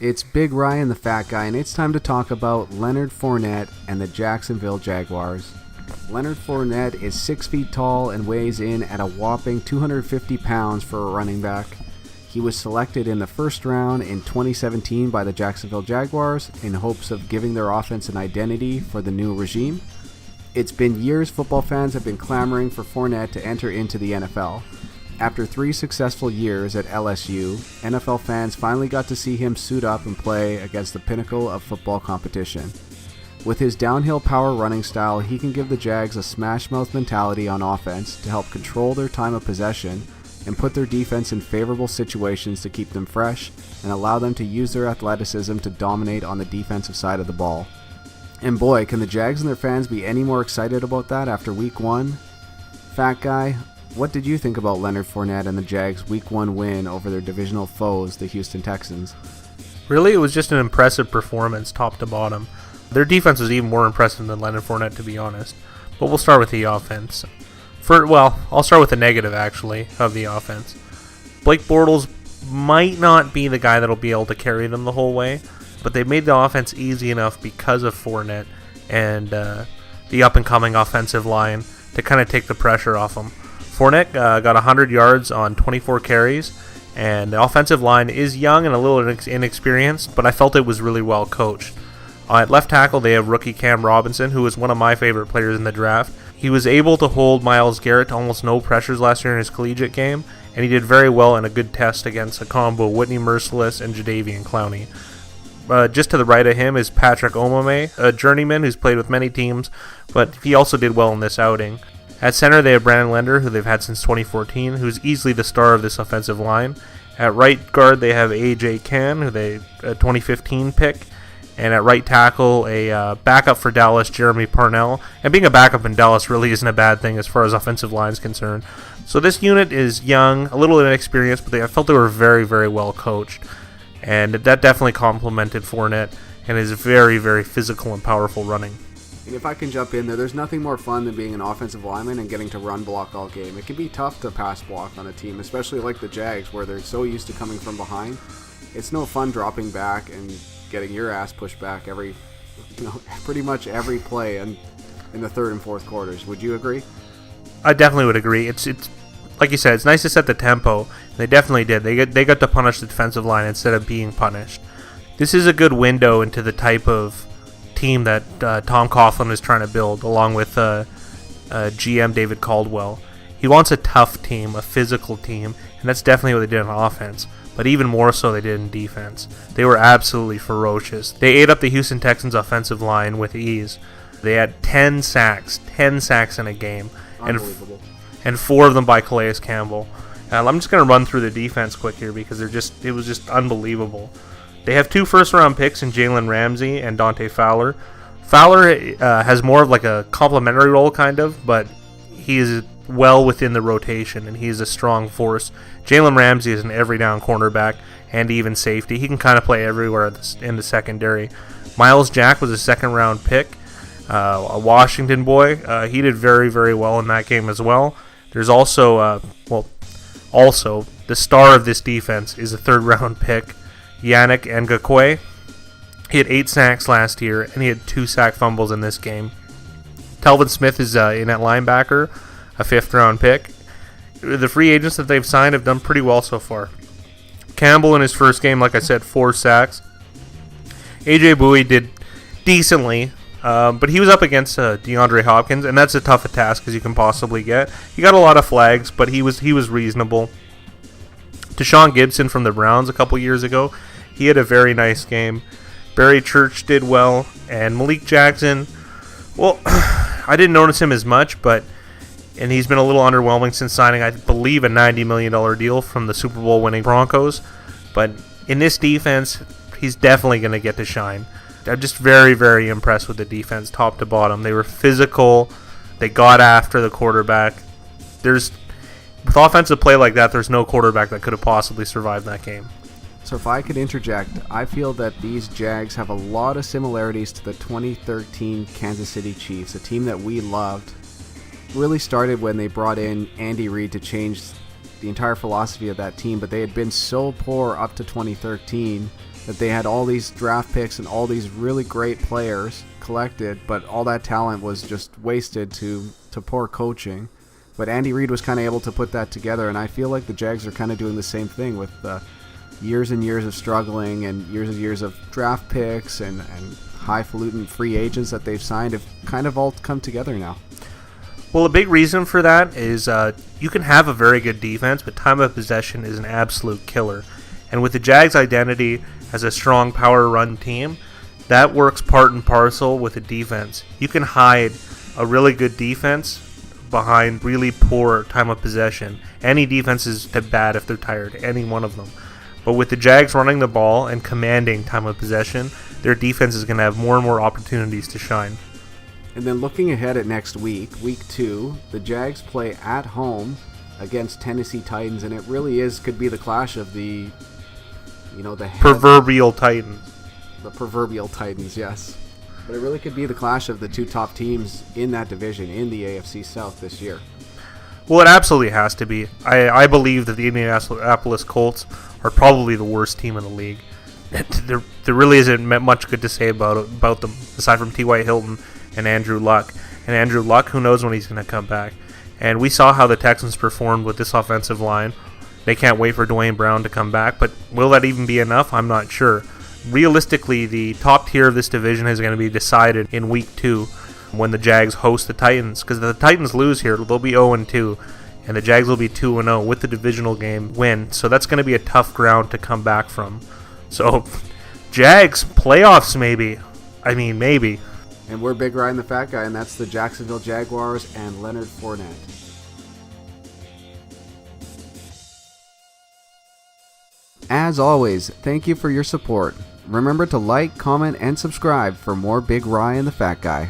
It's Big Ryan the Fat Guy, and it's time to talk about Leonard Fournette and the Jacksonville Jaguars. Leonard Fournette is 6 feet tall and weighs in at a whopping 250 pounds for a running back. He was selected in the first round in 2017 by the Jacksonville Jaguars in hopes of giving their offense an identity for the new regime. It's been years football fans have been clamoring for Fournette to enter into the NFL. After 3 successful years at LSU, NFL fans finally got to see him suit up and play against the pinnacle of football competition. With his downhill power running style, he can give the Jags a smash-mouth mentality on offense to help control their time of possession and put their defense in favorable situations to keep them fresh and allow them to use their athleticism to dominate on the defensive side of the ball. And boy, can the Jags and their fans be any more excited about that after Week 1? Fat Guy, what did you think about Leonard Fournette and the Jags' Week 1 win over their divisional foes, the Houston Texans? Really, it was just an impressive performance top to bottom. Their defense was even more impressive than Leonard Fournette, to be honest. But we'll start with the offense. I'll start with the negative, actually, of the offense. Blake Bortles might not be the guy that'll be able to carry them the whole way, but they made the offense easy enough because of Fournette and the up-and-coming offensive line to kind of take the pressure off them. Fournette got 100 yards on 24 carries, and the offensive line is young and a little inexperienced, but I felt it was really well coached. At left tackle, they have rookie Cam Robinson, who was one of my favorite players in the draft. He was able to hold Myles Garrett to almost no pressures last year in his collegiate game, and he did very well in a good test against a combo Whitney Merciless and Jadeveon Clowney. Just to the right of him is Patrick Omame, a journeyman who's played with many teams, but he also did well in this outing. At center, they have Brandon Linder, who they've had since 2014, who's easily the star of this offensive line. At right guard, they have A.J. Cann, who a 2015 pick. And at right tackle, a backup for Dallas, Jeremy Parnell. And being a backup in Dallas really isn't a bad thing as far as offensive line is concerned. So this unit is young, a little inexperienced, but I felt they were very, very well coached. And that definitely complemented Fournette and his very, very physical and powerful running. And if I can jump in there's nothing more fun than being an offensive lineman and getting to run block all game. It can be tough to pass block on a team, especially like the Jags, where they're so used to coming from behind. It's no fun dropping back and getting your ass pushed back pretty much every play in the third and fourth quarters. Would you agree? I definitely would agree. It's like you said, it's nice to set the tempo. They definitely did. They got to punish the defensive line instead of being punished. This is a good window into the type of team that Tom Coughlin is trying to build, along with GM David Caldwell. He wants a tough team, a physical team, and that's definitely what they did on offense. But even more so they did in defense. They were absolutely ferocious. They ate up the Houston Texans' offensive line with ease. They had 10 sacks in a game. Unbelievable. And 4 of them by Calais Campbell. I'm just going to run through the defense quick here because it was just unbelievable. They have 2 first-round picks in Jalen Ramsey and Dante Fowler. Fowler has more of like a complementary role, kind of, but he is well within the rotation, and he's a strong force. Jalen Ramsey is an every-down cornerback and even safety. He can kind of play everywhere in the secondary. Miles Jack was a second-round pick, a Washington boy. He did very, very well in that game as well. There's also the star of this defense is a third-round pick, Yannick Ngakoue. He had 8 sacks last year, and he had 2 sack fumbles in this game. Telvin Smith is in at linebacker, a 5th-round pick. The free agents that they've signed have done pretty well so far. Campbell in his first game, like I said, 4 sacks. A.J. Bowie did decently, but he was up against DeAndre Hopkins, and that's as tough a task as you can possibly get. He got a lot of flags, but he was reasonable. Deshaun Gibson from the Browns a couple years ago, he had a very nice game. Barry Church did well, and Malik Jackson, well, I didn't notice him as much, and he's been a little underwhelming since signing, I believe, a $90 million deal from the Super Bowl winning Broncos. But in this defense, he's definitely going to get to shine. I'm just very, very impressed with the defense, top to bottom. They were physical. They got after the quarterback. With offensive play like that, there's no quarterback that could have possibly survived that game. So if I could interject, I feel that these Jags have a lot of similarities to the 2013 Kansas City Chiefs, a team that we loved. Really started when they brought in Andy Reid to change the entire philosophy of that team, but they had been so poor up to 2013 that they had all these draft picks and all these really great players collected, but all that talent was just wasted to poor coaching. But Andy Reid was kind of able to put that together, and I feel like the Jags are kind of doing the same thing with years and years of struggling and years of draft picks and highfalutin free agents that they've signed have kind of all come together now. Well, a big reason for that is you can have a very good defense, but time of possession is an absolute killer. And with the Jags' identity as a strong power run team, that works part and parcel with the defense. You can hide a really good defense behind really poor time of possession. Any defense is bad if they're tired, any one of them. But with the Jags running the ball and commanding time of possession, their defense is going to have more and more opportunities to shine. And then looking ahead at next week, week 2, the Jags play at home against Tennessee Titans, and it really could be the clash of the proverbial Titans. The proverbial Titans, yes. But it really could be the clash of the two top teams in that division in the AFC South this year. Well, it absolutely has to be. I believe that the Indianapolis Colts are probably the worst team in the league. There really isn't much good to say about them, aside from T.Y. Hilton and Andrew Luck. And Andrew Luck, who knows when he's going to come back. And we saw how the Texans performed with this offensive line. They can't wait for Dwayne Brown to come back, but will that even be enough? I'm not sure. Realistically, the top tier of this division is going to be decided in week 2 when the Jags host the Titans, because if the Titans lose here, they'll be 0-2, and the Jags will be 2-0 with the divisional game win. So that's going to be a tough ground to come back from. So, Jags playoffs maybe. I mean, maybe. And we're Big Ryan the Fat Guy, and that's the Jacksonville Jaguars and Leonard Fournette. As always, thank you for your support. Remember to like, comment, and subscribe for more Big Ryan the Fat Guy.